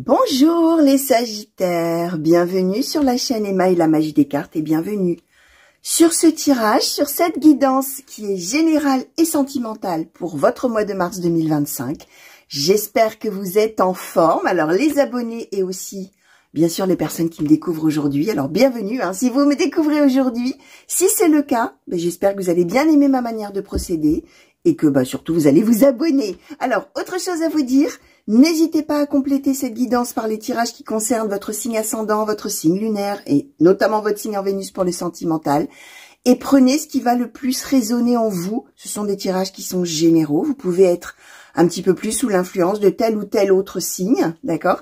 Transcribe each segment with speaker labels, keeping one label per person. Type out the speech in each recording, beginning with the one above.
Speaker 1: Bonjour les Sagittaires, bienvenue sur la chaîne Emma et la magie des cartes et bienvenue sur ce tirage, sur cette guidance qui est générale et sentimentale pour votre mois de mars 2025. J'espère que vous êtes en forme. Alors les abonnés et aussi bien sûr les personnes qui me découvrent aujourd'hui, alors bienvenue si vous me découvrez aujourd'hui. Si c'est le cas, j'espère que vous allez bien aimer ma manière de procéder et que surtout vous allez vous abonner. Alors autre chose à vous dire, n'hésitez pas à compléter cette guidance par les tirages qui concernent votre signe ascendant, votre signe lunaire et notamment votre signe en Vénus pour le sentimental. Et prenez ce qui va le plus résonner en vous. Ce sont des tirages qui sont généraux. Vous pouvez être un petit peu plus sous l'influence de tel ou tel autre signe, d'accord,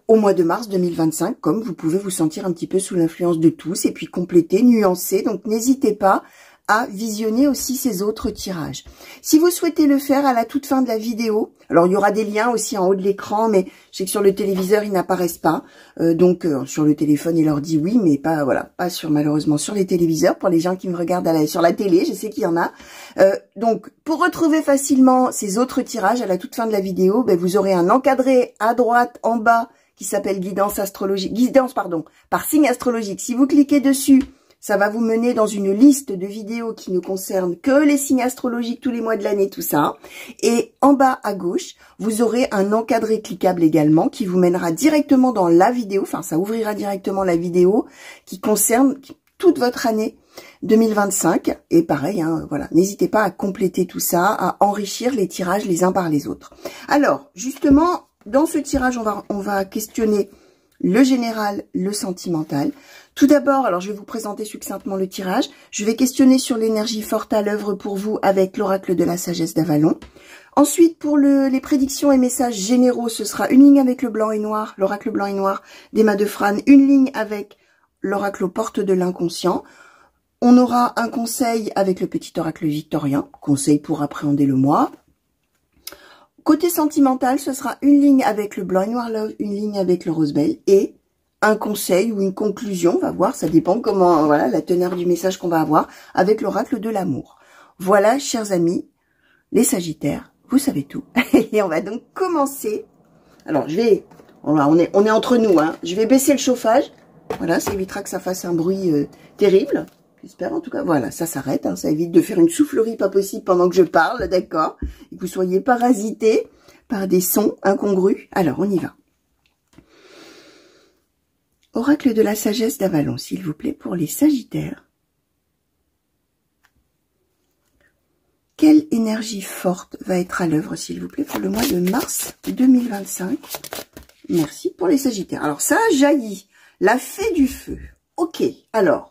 Speaker 1: au mois de mars 2025, comme vous pouvez vous sentir un petit peu sous l'influence de tous et puis compléter, nuancer. Donc n'hésitez pas à visionner aussi ces autres tirages. Si vous souhaitez le faire à la toute fin de la vidéo, alors il y aura des liens aussi en haut de l'écran, mais je sais que sur le téléviseur ils n'apparaissent pas, donc sur le téléphone il leur dit oui, mais pas pas malheureusement sur les téléviseurs pour les gens qui me regardent sur la télé, je sais qu'il y en a. Donc pour retrouver facilement ces autres tirages à la toute fin de la vidéo, vous aurez un encadré à droite en bas qui s'appelle guidance par signe astrologique. Si vous cliquez dessus, ça va vous mener dans une liste de vidéos qui ne concernent que les signes astrologiques tous les mois de l'année, tout ça. Et en bas à gauche, vous aurez un encadré cliquable également qui vous mènera directement dans la vidéo, enfin ça ouvrira directement la vidéo qui concerne toute votre année 2025. Et pareil, voilà, n'hésitez pas à compléter tout ça, à enrichir les tirages les uns par les autres. Alors, justement, dans ce tirage, on va questionner le général, le sentimental. Tout d'abord, alors je vais vous présenter succinctement le tirage. Je vais questionner sur l'énergie forte à l'œuvre pour vous avec l'oracle de la sagesse d'Avalon. Ensuite, pour les prédictions et messages généraux, ce sera une ligne avec le blanc et noir, l'oracle blanc et noir d'Emma de Frane, une ligne avec l'oracle aux portes de l'inconscient. On aura un conseil avec le petit oracle victorien, conseil pour appréhender le mois. Côté sentimental, ce sera une ligne avec le blanc et noir love, une ligne avec le rose belle et un conseil ou une conclusion, on va voir, ça dépend comment, voilà, la teneur du message qu'on va avoir avec l'oracle de l'amour. Voilà, chers amis, les Sagittaires, vous savez tout. Et on va donc commencer. Alors, on est entre nous, je vais baisser le chauffage. Voilà, ça évitera que ça fasse un bruit terrible. J'espère en tout cas. Voilà, ça s'arrête. Ça évite de faire une soufflerie pas possible pendant que je parle, d'accord? Et que vous soyez parasités par des sons incongrus. Alors, on y va. Oracle de la sagesse d'Avalon, s'il vous plaît, pour les Sagittaires. Quelle énergie forte va être à l'œuvre, s'il vous plaît, pour le mois de mars 2025? Merci pour les Sagittaires. Alors, ça jaillit. La fée du feu. Ok, alors.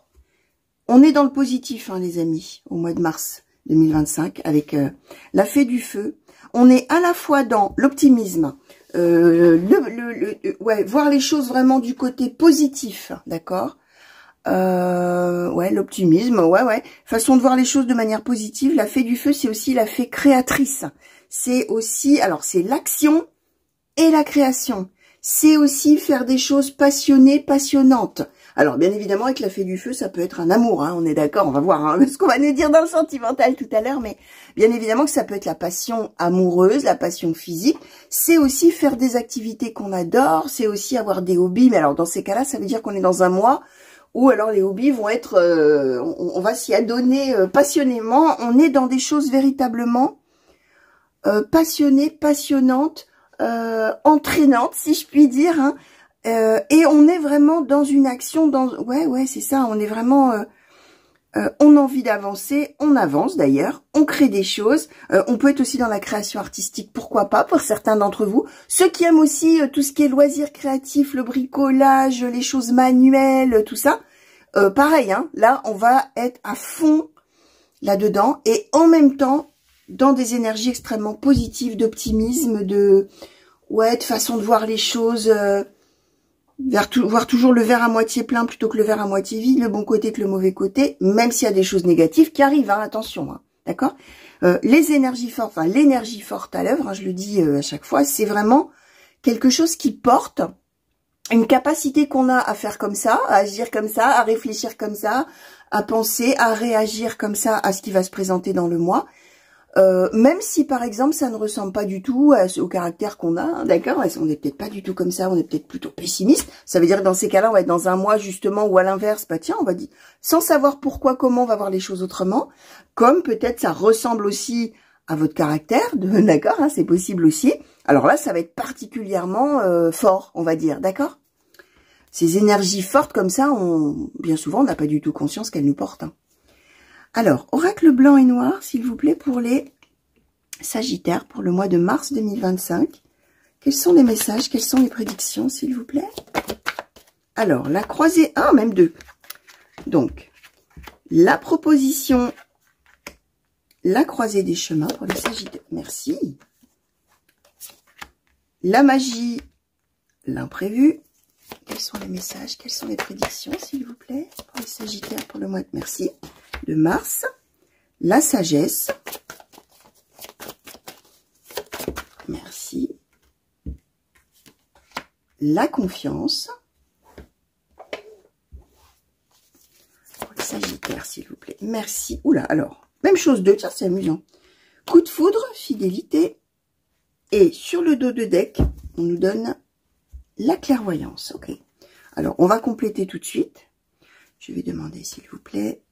Speaker 1: On est dans le positif, les amis, au mois de mars 2025, avec la fée du feu. On est à la fois dans l'optimisme, voir les choses vraiment du côté positif, d'accord. L'optimisme, façon de voir les choses de manière positive. La fée du feu, c'est aussi la fée créatrice. C'est aussi, alors c'est l'action et la création. C'est aussi faire des choses passionnées, passionnantes. Alors, bien évidemment, avec la fée du feu, ça peut être un amour, on est d'accord, on va voir ce qu'on va nous dire dans le sentimental tout à l'heure, mais bien évidemment que ça peut être la passion amoureuse, la passion physique. C'est aussi faire des activités qu'on adore, c'est aussi avoir des hobbies, mais alors dans ces cas-là, ça veut dire qu'on est dans un mois où alors les hobbies vont être, on va s'y adonner passionnément, on est dans des choses véritablement passionnées, passionnantes, entraînantes, si je puis dire, et on est vraiment dans une action, c'est ça, on est vraiment, on a envie d'avancer, on avance d'ailleurs, on crée des choses, on peut être aussi dans la création artistique, pourquoi pas, pour certains d'entre vous. Ceux qui aiment aussi tout ce qui est loisirs créatifs, le bricolage, les choses manuelles, tout ça, pareil, là, on va être à fond là-dedans, et en même temps, dans des énergies extrêmement positives, d'optimisme, de façon de voir les choses, voir toujours le verre à moitié plein plutôt que le verre à moitié vide, le bon côté que le mauvais côté, même s'il y a des choses négatives qui arrivent, attention, d'accord. Les énergies fortes, l'énergie forte à l'œuvre, je le dis à chaque fois, c'est vraiment quelque chose qui porte une capacité qu'on a à faire comme ça, à agir comme ça, à réfléchir comme ça, à penser, à réagir comme ça à ce qui va se présenter dans le mois. Même si par exemple ça ne ressemble pas du tout au caractère qu'on a, hein, d'accord, on n'est peut-être pas du tout comme ça, on est peut-être plutôt pessimiste, ça veut dire que dans ces cas-là on va être dans un mois justement ou à l'inverse, bah tiens on va dire, sans savoir pourquoi, comment on va voir les choses autrement, comme peut-être ça ressemble aussi à votre caractère, d'accord, hein, c'est possible aussi, alors là ça va être particulièrement fort, on va dire, d'accord. Ces énergies fortes comme ça, bien souvent on n'a pas du tout conscience qu'elles nous portent, hein. Alors, oracle blanc et noir, s'il vous plaît, pour les Sagittaires, pour le mois de mars 2025. Quels sont les messages, quelles sont les prédictions, s'il vous plaît? Alors, la croisée, même deux. Donc, la proposition, la croisée des chemins pour les Sagittaires. Merci. La magie, l'imprévu. Quels sont les messages, quelles sont les prédictions, s'il vous plaît, pour les Sagittaires, pour le mois de merci. De mars, la sagesse, merci, la confiance, pour les Sagittaires s'il vous plaît, merci, oula, alors, même chose de, tiens c'est amusant, coup de foudre, fidélité, et sur le dos de deck, on nous donne la clairvoyance, ok, alors on va compléter tout de suite, je vais demander s'il vous plaît,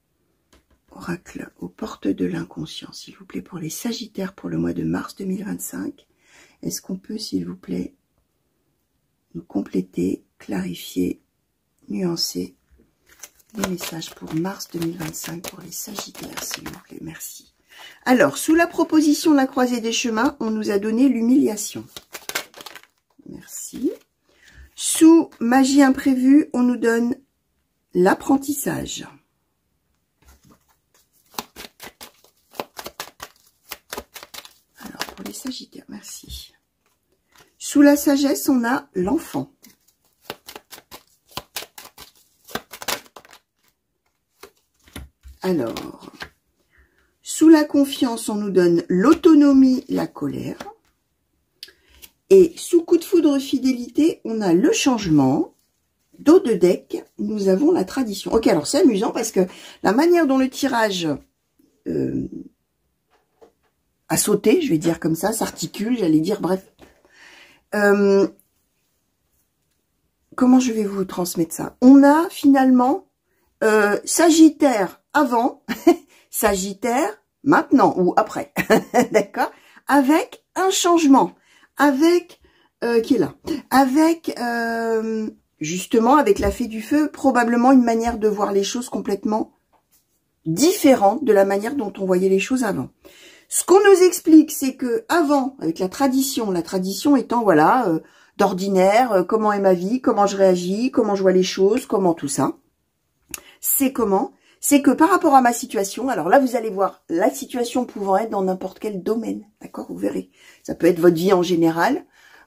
Speaker 1: oracle aux portes de l'inconscient, s'il vous plaît, pour les Sagittaires pour le mois de mars 2025. Est-ce qu'on peut, s'il vous plaît, nous compléter, clarifier, nuancer les messages pour mars 2025 pour les Sagittaires, s'il vous plaît, merci. Alors, sous la proposition de la croisée des chemins, on nous a donné l'humiliation. Merci. Sous magie imprévue, on nous donne l'apprentissage. Les Sagittaires, merci. Sous la sagesse, on a l'enfant. Alors, sous la confiance, on nous donne l'autonomie, la colère. Et sous coup de foudre fidélité, on a le changement. Dos de deck, nous avons la tradition. Ok, alors c'est amusant parce que la manière dont le tirage à sauter, je vais dire comme ça, s'articule, j'allais dire, bref. Comment je vais vous transmettre ça? On a finalement Sagittaire avant, Sagittaire maintenant ou après, d'accord? Avec un changement, avec, qui est là? Avec, justement, avec la fée du feu, probablement une manière de voir les choses complètement différente de la manière dont on voyait les choses avant. Ce qu'on nous explique, c'est que avant, avec la tradition étant, voilà, d'ordinaire, comment est ma vie, comment je réagis, comment je vois les choses, comment tout ça. C'est comment? C'est que par rapport à ma situation, alors là, vous allez voir, la situation pouvant être dans n'importe quel domaine, d'accord? Vous verrez. Ça peut être votre vie en général.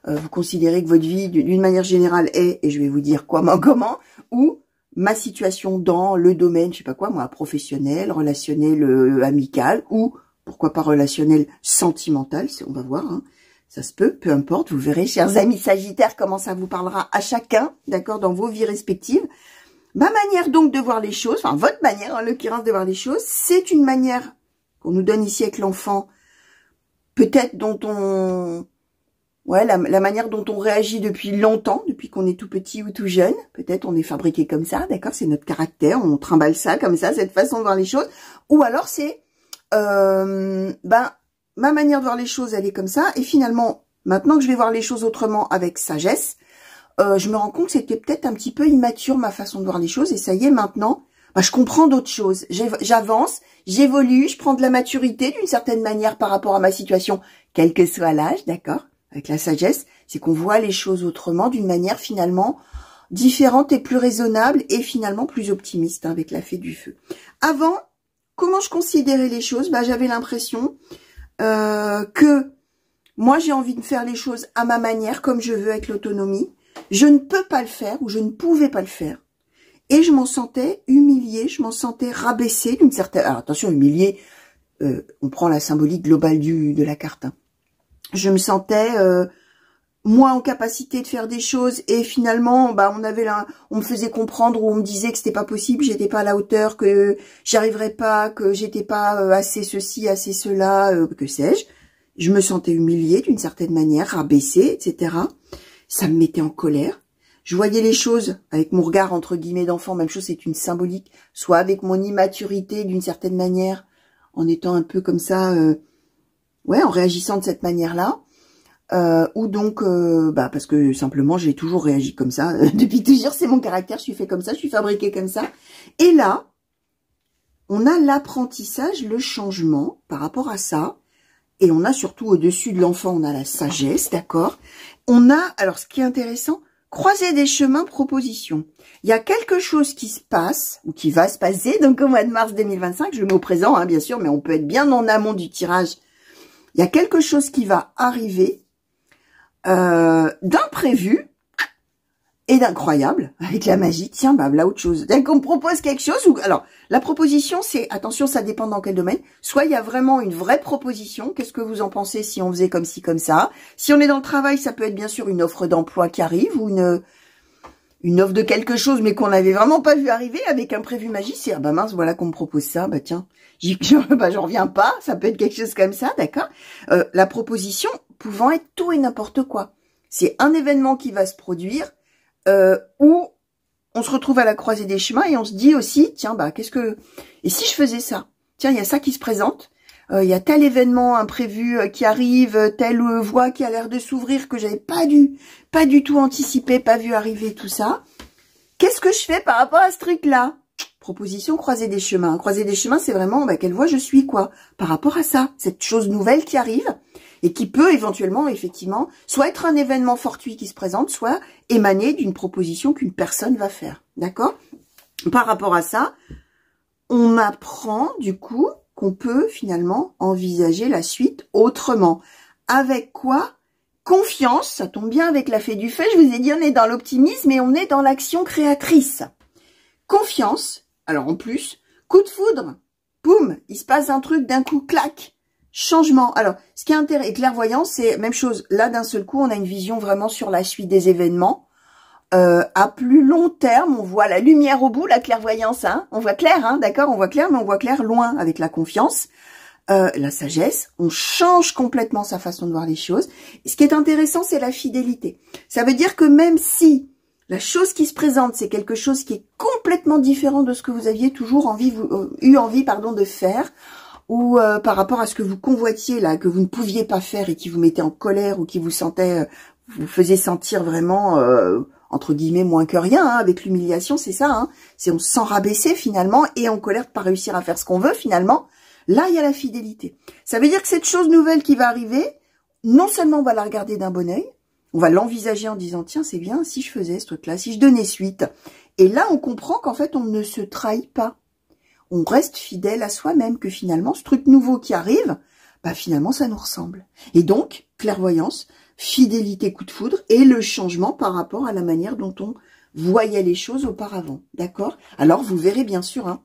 Speaker 1: Vous considérez que votre vie, d'une manière générale, est, et je vais vous dire comment, ou ma situation dans le domaine, je sais pas quoi, moi, professionnel, relationnel, amical, ou pourquoi pas relationnel, sentimental, on va voir, hein. Ça se peut, peu importe, vous verrez, chers amis Sagittaires, comment ça vous parlera à chacun, d'accord, dans vos vies respectives. Ma manière donc de voir les choses, enfin votre manière en l'occurrence de voir les choses, c'est une manière qu'on nous donne ici avec l'enfant, peut-être dont on... Ouais, la manière dont on réagit depuis longtemps, depuis qu'on est tout petit ou tout jeune. Peut-être on est fabriqué comme ça, d'accord, c'est notre caractère, on trimballe ça comme ça, cette façon de voir les choses. Ou alors c'est... ma manière de voir les choses, elle est comme ça. Et finalement, maintenant que je vais voir les choses autrement avec sagesse, je me rends compte que c'était peut-être un petit peu immature ma façon de voir les choses. Et ça y est, maintenant, je comprends d'autres choses. J'avance, j'évolue, je prends de la maturité d'une certaine manière par rapport à ma situation, quel que soit l'âge, d'accord. Avec la sagesse, c'est qu'on voit les choses autrement, d'une manière finalement différente et plus raisonnable et finalement plus optimiste, hein, avec la fée du feu. Avant, comment je considérais les choses? J'avais l'impression que moi, j'ai envie de faire les choses à ma manière, comme je veux, avec l'autonomie. Je ne peux pas le faire, ou je ne pouvais pas le faire. Et je m'en sentais humiliée, je m'en sentais rabaissée d'une certaine... Alors, attention, humiliée, on prend la symbolique globale de la carte. Hein. Je me sentais moi en capacité de faire des choses et finalement on me faisait comprendre ou on me disait que c'était pas possible, j'étais pas à la hauteur, que j'arriverais pas, que j'étais pas assez ceci, assez cela, que sais-je. Je me sentais humiliée d'une certaine manière, rabaissée, etc. Ça me mettait en colère. Je voyais les choses avec mon regard entre guillemets d'enfant, même chose, c'est une symbolique, soit avec mon immaturité d'une certaine manière, en étant un peu comme ça, en réagissant de cette manière-là. Ou donc parce que simplement j'ai toujours réagi comme ça depuis toujours, c'est mon caractère, je suis fait comme ça, je suis fabriquée comme ça. Et là on a l'apprentissage, le changement par rapport à ça, et on a surtout au-dessus de l'enfant, on a la sagesse, d'accord. On a, alors ce qui est intéressant, croiser des chemins, proposition. Il y a quelque chose qui se passe, ou qui va se passer, donc au mois de mars 2025, je le mets au présent, hein, bien sûr, mais on peut être bien en amont du tirage. Il y a quelque chose qui va arriver, d'imprévu et d'incroyable avec la magie. Tiens, là autre chose. Dès qu'on me propose quelque chose, ou alors la proposition, c'est attention, ça dépend dans quel domaine. Soit il y a vraiment une vraie proposition. Qu'est-ce que vous en pensez si on faisait comme ci, comme ça? Si on est dans le travail, ça peut être bien sûr une offre d'emploi qui arrive ou une offre de quelque chose, mais qu'on n'avait vraiment pas vu arriver avec un prévu magique. C'est mince, voilà qu'on me propose ça. Tiens, j'en reviens pas. Ça peut être quelque chose comme ça, d'accord. La proposition pouvant être tout et n'importe quoi. C'est un événement qui va se produire où on se retrouve à la croisée des chemins et on se dit aussi, tiens, qu'est-ce que... Et si je faisais ça? Tiens, il y a ça qui se présente, il y a tel événement imprévu qui arrive, telle voie qui a l'air de s'ouvrir que j'avais pas du tout anticipé, pas vu arriver, tout ça. Qu'est-ce que je fais par rapport à ce truc-là? Proposition, croiser des chemins. Croiser des chemins, c'est vraiment quelle voie je suis, quoi, par rapport à ça, cette chose nouvelle qui arrive et qui peut éventuellement, effectivement, soit être un événement fortuit qui se présente, soit émaner d'une proposition qu'une personne va faire, d'accord? Par rapport à ça, on apprend, du coup, qu'on peut finalement envisager la suite autrement. Avec quoi? Confiance, ça tombe bien avec la fée du feu, je vous ai dit, on est dans l'optimisme et on est dans l'action créatrice. Confiance, alors en plus, coup de foudre, boum, il se passe un truc d'un coup, clac, changement. Alors, ce qui est intéressant, et clairvoyance, c'est même chose. Là, d'un seul coup, on a une vision vraiment sur la suite des événements. À plus long terme, on voit la lumière au bout, la clairvoyance, hein. On voit clair, hein, d'accord, on voit clair, mais on voit clair loin avec la confiance. La sagesse, on change complètement sa façon de voir les choses. Et ce qui est intéressant, c'est la fidélité. Ça veut dire que même si la chose qui se présente, c'est quelque chose qui est complètement différent de ce que vous aviez toujours eu envie de faire, ou par rapport à ce que vous convoitiez là, que vous ne pouviez pas faire et qui vous mettait en colère ou qui vous faisait sentir vraiment entre guillemets moins que rien, hein, avec l'humiliation, c'est ça, hein, c'est on se sent rabaissé finalement et en colère de pas réussir à faire ce qu'on veut finalement. Là, il y a la fidélité. Ça veut dire que cette chose nouvelle qui va arriver, non seulement on va la regarder d'un bon œil, on va l'envisager en disant, tiens, c'est bien si je faisais ce truc-là, si je donnais suite. Et là, on comprend qu'en fait, on ne se trahit pas. On reste fidèle à soi-même, que finalement, ce truc nouveau qui arrive, finalement, ça nous ressemble. Et donc, clairvoyance, fidélité, coup de foudre, et le changement par rapport à la manière dont on voyait les choses auparavant. D'accord? Alors, vous verrez bien sûr, hein,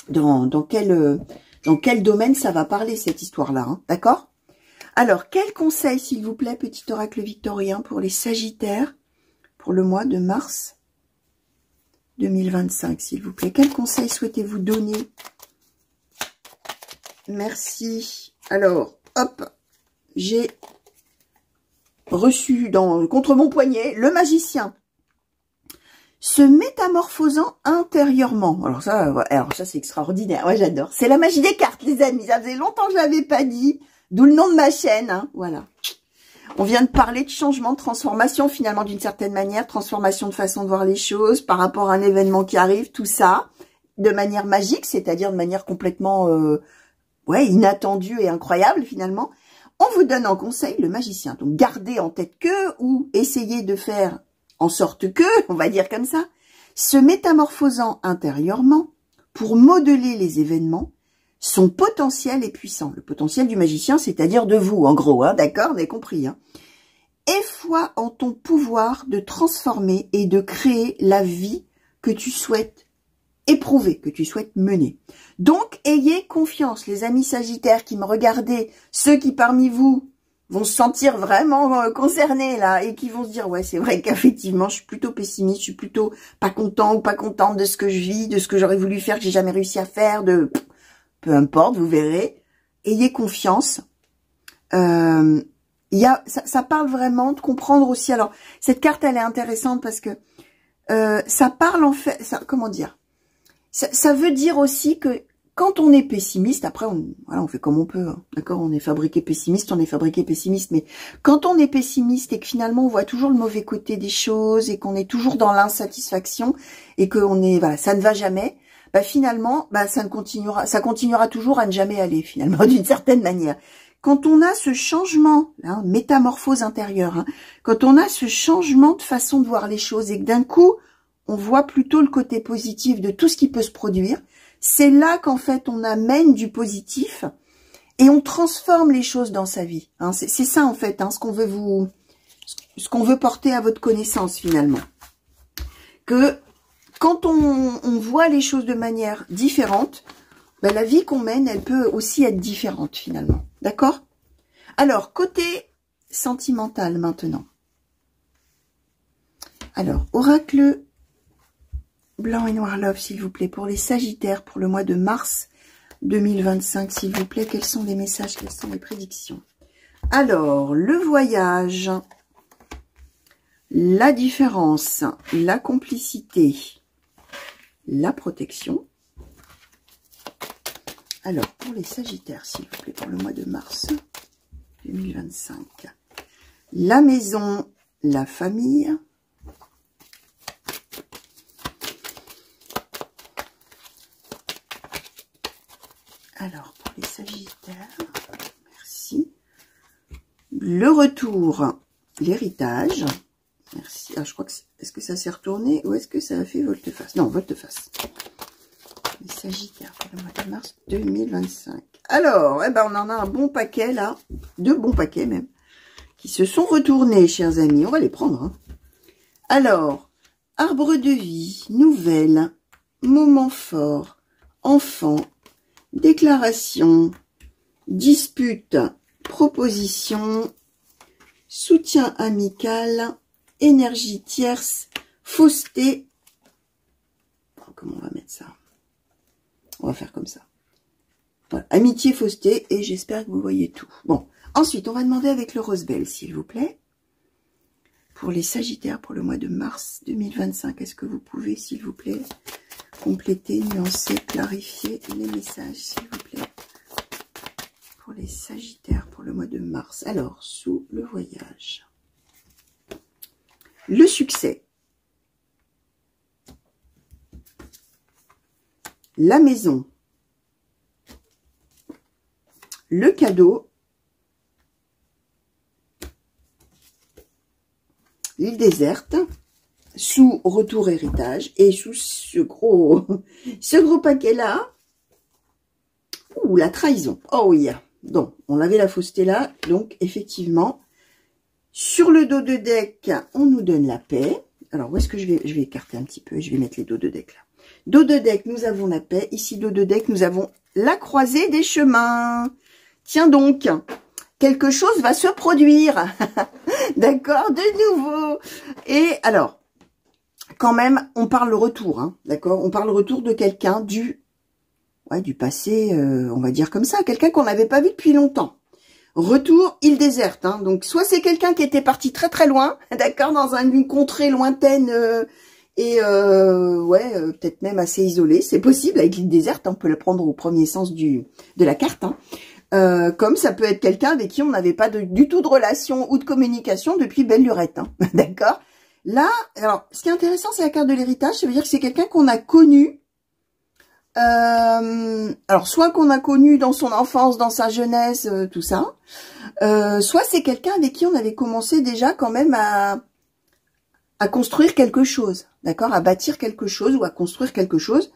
Speaker 1: dans quel domaine ça va parler, cette histoire-là. Hein, d'accord? Alors, quel conseil, s'il vous plaît, petit oracle victorien, pour les Sagittaires, pour le mois de mars 2025, s'il vous plaît? Quel conseil souhaitez-vous donner? Merci. Alors, hop, j'ai reçu contre mon poignet le magicien. Se métamorphosant intérieurement. Alors ça c'est extraordinaire. Ouais, j'adore. C'est la magie des cartes, les amis. Ça faisait longtemps que je l'avais pas dit. D'où le nom de ma chaîne. Hein. Voilà. On vient de parler de changement, de transformation, finalement, d'une certaine manière. Transformation de façon de voir les choses par rapport à un événement qui arrive. Tout ça de manière magique, c'est-à-dire de manière complètement inattendue et incroyable, finalement. On vous donne en conseil le magicien. Donc, gardez en tête que ou essayez de faire en sorte que, on va dire comme ça, se métamorphosant intérieurement pour modeler les événements, son potentiel est puissant. Le potentiel du magicien, c'est-à-dire de vous, en gros, hein, d'accord, vous avez compris. Hein. Aie foi en ton pouvoir de transformer et de créer la vie que tu souhaites éprouver, que tu souhaites mener. Donc, ayez confiance, les amis sagittaires qui me regardez, ceux qui parmi vous vont se sentir vraiment concernés là et qui vont se dire ouais c'est vrai qu'effectivement je suis plutôt pessimiste, je suis plutôt pas content ou pas contente de ce que je vis, de ce que j'aurais voulu faire que j'ai jamais réussi à faire, de peu importe, vous verrez. Ayez confiance. Ça parle vraiment de comprendre aussi. Alors cette carte elle est intéressante parce que ça parle en fait, comment dire, ça veut dire aussi que quand on est pessimiste, après, on fait comme on peut, hein, d'accord. On est fabriqué pessimiste, mais quand on est pessimiste et que finalement on voit toujours le mauvais côté des choses et qu'on est toujours dans l'insatisfaction et que voilà, ça ne va jamais, bah finalement, bah ça continuera toujours à ne jamais aller finalement d'une certaine manière. Quand on a ce changement, hein, métamorphose intérieure, hein, quand on a ce changement de façon de voir les choses et que d'un coup on voit plutôt le côté positif de tout ce qui peut se produire. C'est là qu'en fait, on amène du positif et on transforme les choses dans sa vie. Hein. C'est ça, en fait, hein, ce qu'on veut porter à votre connaissance, finalement. Que quand on voit les choses de manière différente, ben, la vie qu'on mène, elle peut aussi être différente, finalement. D'accord? Alors, côté sentimental, maintenant. Alors, oracle blanc et noir love, s'il vous plaît, pour les Sagittaires, pour le mois de mars 2025, s'il vous plaît. Quels sont les messages, quelles sont les prédictions? Alors, le voyage, la différence, la complicité, la protection. Alors, pour les Sagittaires, s'il vous plaît, pour le mois de mars 2025, la maison, la famille. Alors, pour les Sagittaires, merci. Le retour, l'héritage. Merci. Ah, je crois que est-ce que ça s'est retourné ou est-ce que ça a fait volte-face? Non, volte-face. Les Sagittaires pour le mois de mars 2025. Alors, eh ben, on en a un bon paquet là, deux bons paquets même, qui se sont retournés, chers amis. On va les prendre. Hein. Alors, arbre de vie, nouvelle, moment fort, enfant, déclaration, dispute, proposition, soutien amical, énergie tierce, fausseté. Comment on va mettre ça? On va faire comme ça. Voilà. Amitié, fausseté, et j'espère que vous voyez tout. Bon, ensuite, on va demander avec le rose belle, s'il vous plaît. Pour les Sagittaires, pour le mois de mars 2025, est-ce que vous pouvez, s'il vous plaît, compléter, nuancer, clarifier les messages, s'il vous plaît, pour les Sagittaires pour le mois de mars. Alors, sous le voyage, le succès, la maison, le cadeau, l'île déserte, sous retour héritage, et sous ce gros paquet là, la trahison. Oh oui, donc on avait la fausseté là, donc effectivement sur le dos de deck on nous donne la paix. Alors où est-ce que je vais écarter un petit peu, je vais mettre les dos de deck là. Dos de deck nous avons la paix, ici dos de deck nous avons la croisée des chemins. Tiens donc, quelque chose va se produire. D'accord, de nouveau. Et alors quand même, on parle le retour, hein, d'accord? On parle le retour de quelqu'un du passé, on va dire comme ça, quelqu'un qu'on n'avait pas vu depuis longtemps. Retour, île déserte, hein, donc soit c'est quelqu'un qui était parti très très loin, d'accord, dans une contrée lointaine peut-être même assez isolée, c'est possible avec l'île déserte, hein, on peut le prendre au premier sens de la carte, hein. Comme ça peut être quelqu'un avec qui on n'avait pas du tout de relation ou de communication depuis belle lurette, hein, d'accord? Là, alors, ce qui est intéressant, c'est la carte de l'héritage. Ça veut dire que c'est quelqu'un qu'on a connu. Alors, soit qu'on a connu dans son enfance, dans sa jeunesse, tout ça. Soit c'est quelqu'un avec qui on avait commencé déjà quand même à construire quelque chose. D'accord? À bâtir quelque chose ou à construire quelque chose.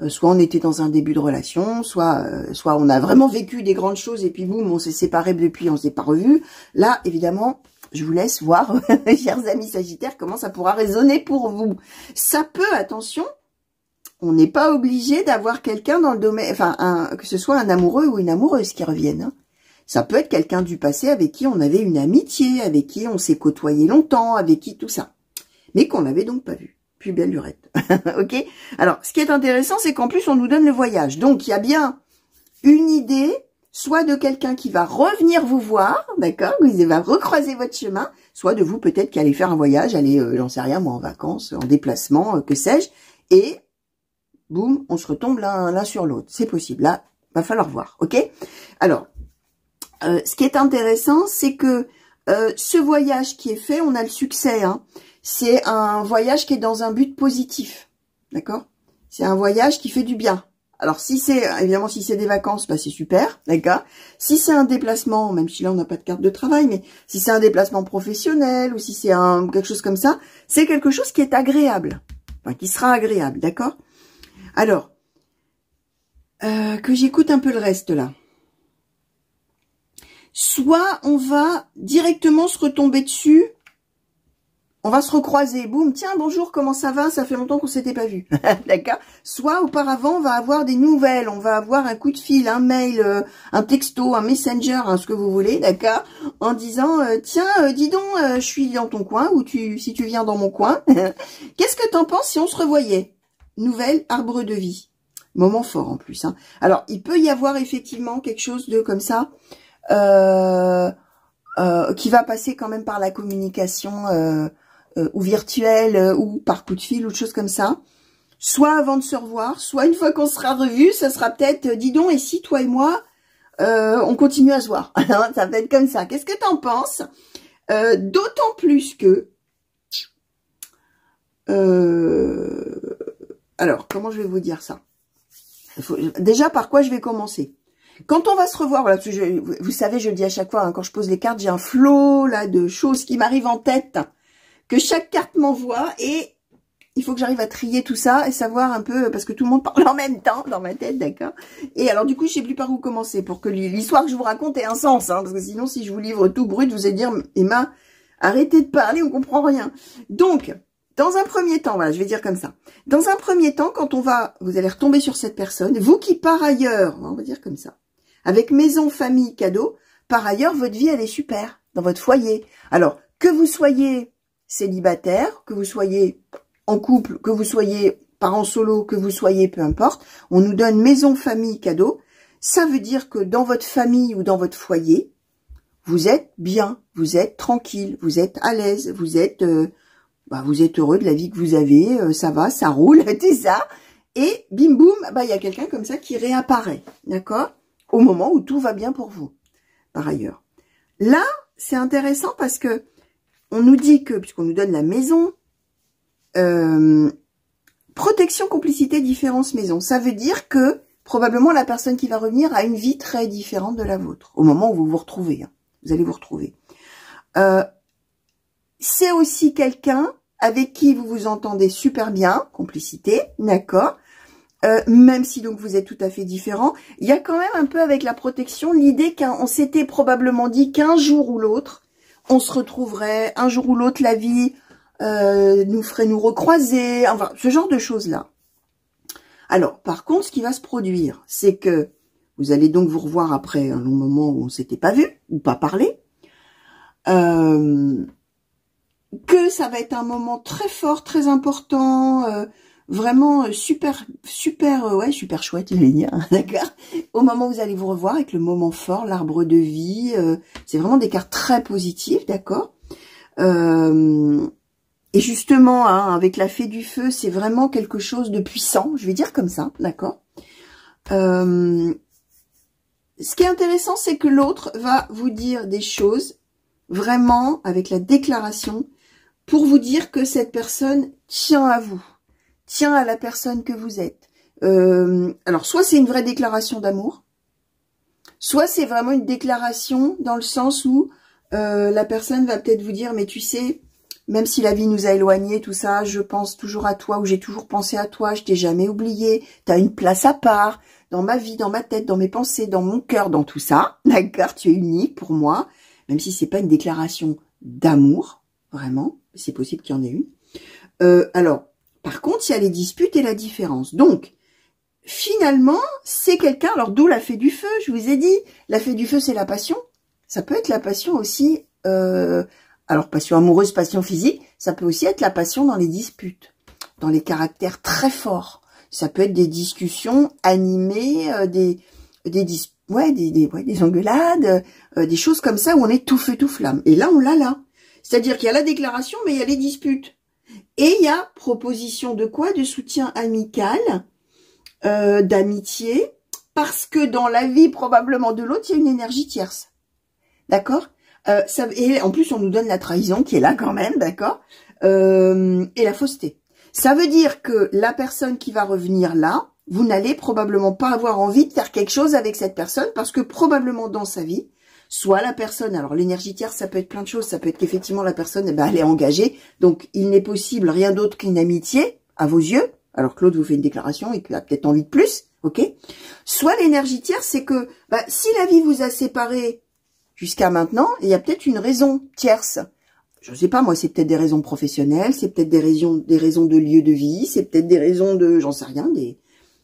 Speaker 1: Soit on était dans un début de relation, soit on a vraiment vécu des grandes choses et puis boum, on s'est séparés depuis, on s'est pas revus. Là, évidemment, je vous laisse voir, chers amis Sagittaires, comment ça pourra résonner pour vous. Ça peut, attention, on n'est pas obligé d'avoir quelqu'un dans le domaine, enfin, que ce soit un amoureux ou une amoureuse qui revienne. Hein. Ça peut être quelqu'un du passé avec qui on avait une amitié, avec qui on s'est côtoyé longtemps, avec qui tout ça. Mais qu'on n'avait donc pas vu. Plus belle lurette. Ok? Alors, ce qui est intéressant, c'est qu'en plus, on nous donne le voyage. Donc, il y a bien une idée, soit de quelqu'un qui va revenir vous voir, d'accord? Vous va recroiser votre chemin, soit de vous peut-être qui allez faire un voyage, aller, j'en sais rien, moi, en vacances, en déplacement, que sais-je, et boum, on se retombe l'un sur l'autre. C'est possible. Là, va falloir voir, ok? Alors, ce qui est intéressant, c'est que ce voyage qui est fait, on a le succès. Hein. C'est un voyage qui est dans un but positif, d'accord? C'est un voyage qui fait du bien. Alors, si c'est, évidemment, si c'est des vacances, bah, c'est super, d'accord? Si c'est un déplacement, même si là, on n'a pas de carte de travail, mais si c'est un déplacement professionnel ou si c'est quelque chose comme ça, c'est quelque chose qui est agréable, enfin, qui sera agréable, d'accord? Alors, que j'écoute un peu le reste, là. Soit on va directement se retomber dessus, on va se recroiser, boum, tiens, bonjour, comment ça va? Ça fait longtemps qu'on s'était pas vu, d'accord? Soit auparavant, on va avoir des nouvelles, on va avoir un coup de fil, un mail, un texto, un messenger, hein, ce que vous voulez, d'accord? En disant, tiens, dis donc, je suis dans ton coin, ou si tu viens dans mon coin, qu'est-ce que t'en penses si on se revoyait? Nouvelle arbre de vie. Moment fort en plus. Hein. Alors, il peut y avoir effectivement quelque chose de comme ça, qui va passer quand même par la communication ou virtuelle ou par coup de fil ou de choses comme ça. Soit avant de se revoir, soit une fois qu'on sera revus, ça sera peut-être, dis donc, et si toi et moi, on continue à se voir. Ça va être comme ça. Qu'est-ce que t'en penses? D'autant plus que... alors, comment je vais vous dire ça? Déjà, par quoi je vais commencer? Quand on va se revoir, voilà, parce que vous savez, je le dis à chaque fois, hein, quand je pose les cartes, j'ai un flot là de choses qui m'arrivent en tête, que chaque carte m'envoie, et il faut que j'arrive à trier tout ça et savoir un peu, parce que tout le monde parle en même temps dans ma tête, d'accord? Et alors du coup, je sais plus par où commencer pour que l'histoire que je vous raconte ait un sens, hein, parce que sinon, si je vous livre tout brut, vous allez dire, Emma, arrêtez de parler, on comprend rien. Donc, dans un premier temps, voilà, je vais dire comme ça. Dans un premier temps, quand vous allez retomber sur cette personne, vous qui par ailleurs, on va dire comme ça, avec maison, famille, cadeau, par ailleurs, votre vie, elle est super, dans votre foyer. Alors, que vous soyez célibataire, que vous soyez en couple, que vous soyez parent solo, que vous soyez, peu importe, on nous donne maison, famille, cadeau. Ça veut dire que dans votre famille ou dans votre foyer, vous êtes bien, vous êtes tranquille, vous êtes à l'aise, vous êtes heureux de la vie que vous avez, ça va, ça roule, c'est ça. Et bim boum, il y a quelqu'un comme ça qui réapparaît, d'accord? Au moment où tout va bien pour vous, par ailleurs. Là, c'est intéressant parce que on nous dit que, puisqu'on nous donne la maison, protection, complicité, différence, maison. Ça veut dire que, probablement, la personne qui va revenir a une vie très différente de la vôtre, au moment où vous vous retrouvez. Hein. Vous allez vous retrouver. C'est aussi quelqu'un avec qui vous vous entendez super bien, complicité, d'accord, même si donc vous êtes tout à fait différents. Il y a quand même un peu avec la protection l'idée qu'on s'était probablement dit qu'un jour ou l'autre, on se retrouverait, un jour ou l'autre la vie nous ferait nous recroiser, enfin ce genre de choses-là. Alors par contre, ce qui va se produire, c'est que vous allez donc vous revoir après un long moment où on s'était pas vu ou pas parlé. Que ça va être un moment très fort, très important, vraiment super chouette, je vais dire, d'accord. Au moment où vous allez vous revoir avec le moment fort, l'arbre de vie, c'est vraiment des cartes très positives, d'accord. Et justement, hein, avec la fée du feu, c'est vraiment quelque chose de puissant, je vais dire comme ça, d'accord. Ce qui est intéressant, c'est que l'autre va vous dire des choses vraiment avec la déclaration pour vous dire que cette personne tient à vous, tient à la personne que vous êtes. Alors, soit c'est une vraie déclaration d'amour, soit c'est vraiment une déclaration dans le sens où la personne va peut-être vous dire, mais tu sais, même si la vie nous a éloignés, tout ça, je pense toujours à toi, ou j'ai toujours pensé à toi, je t'ai jamais oublié, tu as une place à part dans ma vie, dans ma tête, dans mes pensées, dans mon cœur, dans tout ça, d'accord, tu es unique pour moi, même si c'est pas une déclaration d'amour, vraiment, c'est possible qu'il y en ait une. Alors, par contre, il y a les disputes et la différence. Donc, finalement, c'est quelqu'un, alors d'où la fée du feu, je vous ai dit, la fée du feu, c'est la passion. Ça peut être la passion aussi, alors passion amoureuse, passion physique, ça peut aussi être la passion dans les disputes, dans les caractères très forts. Ça peut être des discussions animées, des engueulades, des choses comme ça où on est tout feu, tout flamme. Et là, on l'a là. C'est-à-dire qu'il y a la déclaration, mais il y a les disputes. Et il y a proposition de quoi? De soutien amical, d'amitié, parce que dans la vie probablement de l'autre, il y a une énergie tierce. D'accord? Et en plus, on nous donne la trahison qui est là quand même, d'accord? Et la fausseté. Ça veut dire que la personne qui va revenir là, vous n'allez probablement pas avoir envie de faire quelque chose avec cette personne parce que probablement dans sa vie, soit la personne, alors l'énergie tierce, ça peut être plein de choses, ça peut être qu'effectivement la personne, elle est engagée, donc il n'est possible rien d'autre qu'une amitié à vos yeux, alors que l'autre vous fait une déclaration et qu'il a peut-être envie de plus, ok? Soit l'énergie tierce, c'est que si la vie vous a séparés jusqu'à maintenant, il y a peut-être une raison tierce. Je sais pas, moi, c'est peut-être des raisons professionnelles, c'est peut-être des raisons de lieu de vie, c'est peut-être des raisons de, j'en sais rien,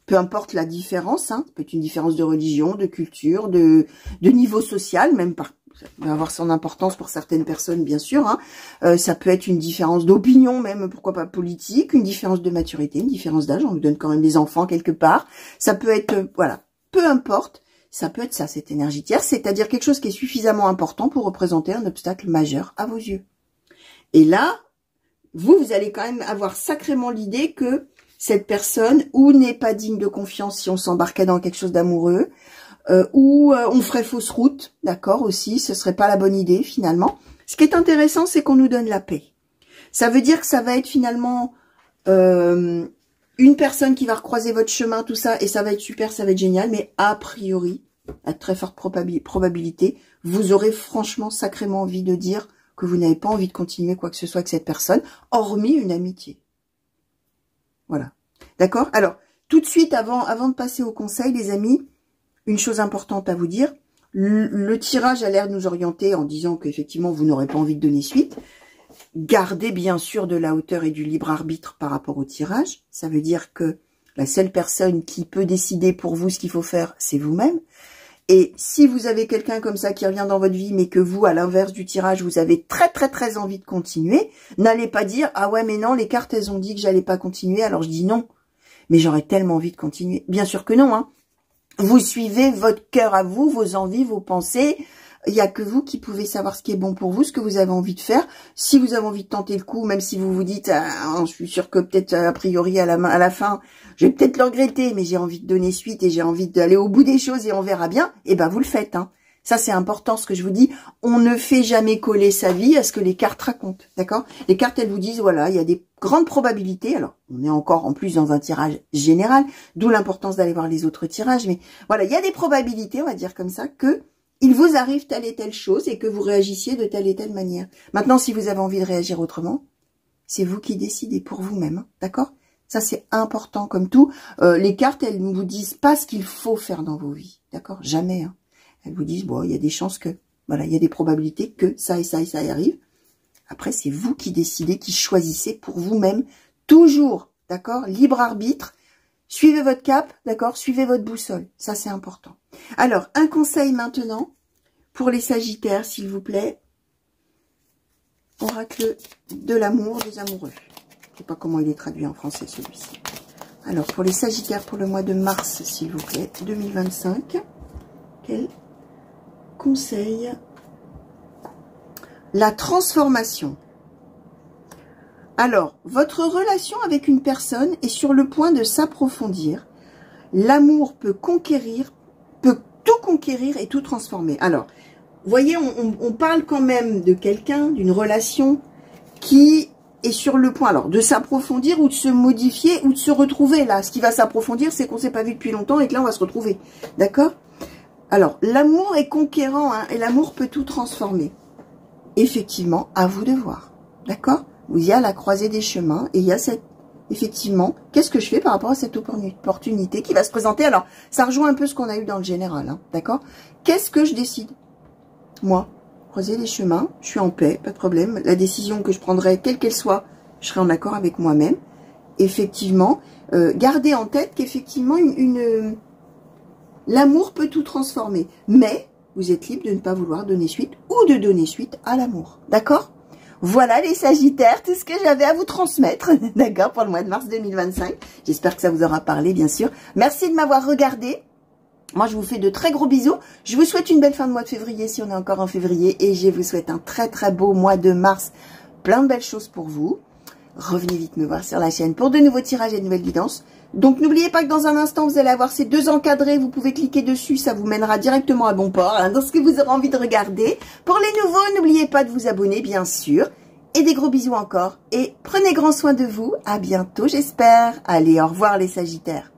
Speaker 1: peu importe la différence, hein, ça peut être une différence de religion, de culture, de niveau social, même ça peut avoir son importance pour certaines personnes, bien sûr, hein. Ça peut être une différence d'opinion, même, pourquoi pas politique, une différence de maturité, une différence d'âge, on nous donne quand même des enfants quelque part. Ça peut être, voilà, peu importe, ça peut être ça, cette énergie tierce, c'est-à-dire quelque chose qui est suffisamment important pour représenter un obstacle majeur à vos yeux. Et là, vous allez quand même avoir sacrément l'idée que cette personne ou n'est pas digne de confiance si on s'embarquait dans quelque chose d'amoureux, ou on ferait fausse route, d'accord, aussi, ce serait pas la bonne idée finalement. Ce qui est intéressant, c'est qu'on nous donne la paix. Ça veut dire que ça va être finalement une personne qui va recroiser votre chemin, tout ça, et ça va être super, ça va être génial, mais a priori, à très forte probabilité, vous aurez franchement sacrément envie de dire que vous n'avez pas envie de continuer quoi que ce soit avec cette personne, hormis une amitié. Voilà. D'accord? Alors, tout de suite, avant de passer au conseil, les amis, une chose importante à vous dire. Le tirage a l'air de nous orienter en disant qu'effectivement, vous n'aurez pas envie de donner suite. Gardez bien sûr de la hauteur et du libre arbitre par rapport au tirage. Ça veut dire que la seule personne qui peut décider pour vous ce qu'il faut faire, c'est vous-même. Et si vous avez quelqu'un comme ça qui revient dans votre vie, mais que vous, à l'inverse du tirage, vous avez très très très envie de continuer, n'allez pas dire « Ah ouais, mais non, les cartes, elles ont dit que j'allais pas continuer, alors je dis non. Mais j'aurais tellement envie de continuer. » Bien sûr que non, hein. Vous suivez votre cœur à vous, vos envies, vos pensées. Il n'y a que vous qui pouvez savoir ce qui est bon pour vous, ce que vous avez envie de faire. Si vous avez envie de tenter le coup, même si vous vous dites ah, je suis sûre que peut-être a priori à la fin, je vais peut-être le regretter, mais j'ai envie de donner suite et j'ai envie d'aller au bout des choses et on verra bien, et ben vous le faites. Hein. Ça, c'est important ce que je vous dis. On ne fait jamais coller sa vie à ce que les cartes racontent. D'accord? Les cartes, elles vous disent, voilà, il y a des grandes probabilités. Alors, on est encore en plus dans un tirage général, d'où l'importance d'aller voir les autres tirages. Mais voilà, il y a des probabilités, on va dire comme ça, que il vous arrive telle et telle chose et que vous réagissiez de telle et telle manière. Maintenant, si vous avez envie de réagir autrement, c'est vous qui décidez pour vous-même. Hein, d'accord? Ça, c'est important comme tout. Les cartes, elles ne vous disent pas ce qu'il faut faire dans vos vies. D'accord? Jamais. Hein. Elles vous disent, bon, il y a des chances que, voilà, il y a des probabilités que ça et ça et ça y arrive. Après, c'est vous qui décidez, qui choisissez pour vous-même. Toujours, d'accord? Libre arbitre. Suivez votre cap, d'accord? Suivez votre boussole. Ça, c'est important. Alors, un conseil maintenant pour les Sagittaires, s'il vous plaît. Oracle de l'amour des amoureux. Je ne sais pas comment il est traduit en français, celui-ci. Alors, pour les Sagittaires, pour le mois de mars, s'il vous plaît, 2025, quel conseil? La transformation. Alors, votre relation avec une personne est sur le point de s'approfondir. L'amour peut conquérir, peut tout conquérir et tout transformer. Alors, vous voyez, on parle quand même de quelqu'un, d'une relation qui est sur le point alors de s'approfondir ou de se modifier ou de se retrouver. Là, ce qui va s'approfondir, c'est qu'on ne s'est pas vu depuis longtemps et que là, on va se retrouver. D'accord? Alors, l'amour est conquérant hein, et l'amour peut tout transformer. Effectivement, à vous de voir. D'accord? Il y a la croisée des chemins et il y a cette... Effectivement, qu'est-ce que je fais par rapport à cette opportunité qui va se présenter? Alors, ça rejoint un peu ce qu'on a eu dans le général. Hein, d'accord? Qu'est-ce que je décide? Moi, croiser les chemins, je suis en paix, pas de problème. La décision que je prendrai, quelle qu'elle soit, je serai en accord avec moi-même. Effectivement, gardez en tête qu'effectivement, l'amour peut tout transformer. Mais vous êtes libre de ne pas vouloir donner suite ou de donner suite à l'amour. D'accord? Voilà les Sagittaires, tout ce que j'avais à vous transmettre, d'accord, pour le mois de mars 2025. J'espère que ça vous aura parlé, bien sûr. Merci de m'avoir regardé. Moi, je vous fais de très gros bisous. Je vous souhaite une belle fin de mois de février, si on est encore en février. Et je vous souhaite un très très beau mois de mars. Plein de belles choses pour vous. Revenez vite me voir sur la chaîne pour de nouveaux tirages et de nouvelles guidances. Donc, n'oubliez pas que dans un instant, vous allez avoir ces 2 encadrés. Vous pouvez cliquer dessus. Ça vous mènera directement à bon port, hein, dans ce que vous aurez envie de regarder. Pour les nouveaux, n'oubliez pas de vous abonner, bien sûr. Et des gros bisous encore. Et prenez grand soin de vous. À bientôt, j'espère. Allez, au revoir les Sagittaires.